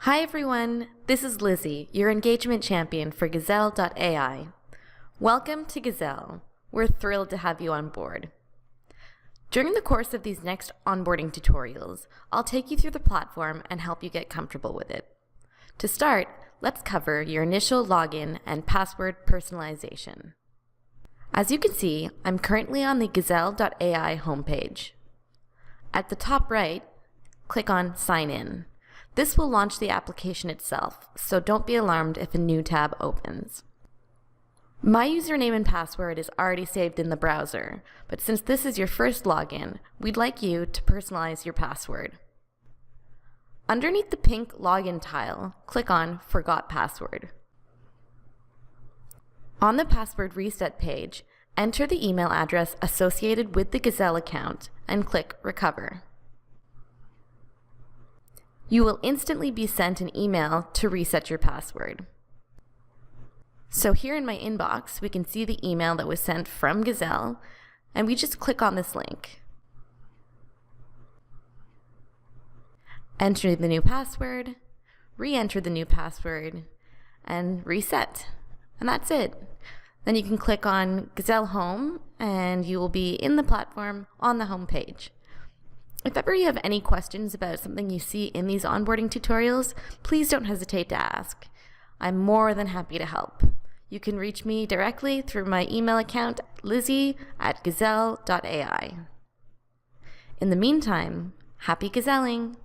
Hi everyone, this is Lizzie, your engagement champion for Gazelle.ai. Welcome to Gazelle. We're thrilled to have you on board. During the course of these next onboarding tutorials, I'll take you through the platform and help you get comfortable with it. To start, let's cover your initial login and password personalization. As you can see, I'm currently on the Gazelle.ai homepage. At the top right, click on Sign In. This will launch the application itself, so don't be alarmed if a new tab opens. My username and password is already saved in the browser, but since this is your first login, we'd like you to personalize your password. Underneath the pink login tile, click on Forgot Password. On the password reset page, enter the email address associated with the Gazelle account and click Recover. You will instantly be sent an email to reset your password. So here in my inbox, we can see the email that was sent from Gazelle, and we just click on this link. Enter the new password, re-enter the new password, and reset. And that's it. Then you can click on Gazelle Home, and you will be in the platform on the home page. If ever you have any questions about something you see in these onboarding tutorials, please don't hesitate to ask. I'm more than happy to help. You can reach me directly through my email account, lizzie@gazelle.ai. In the meantime, happy gazelling!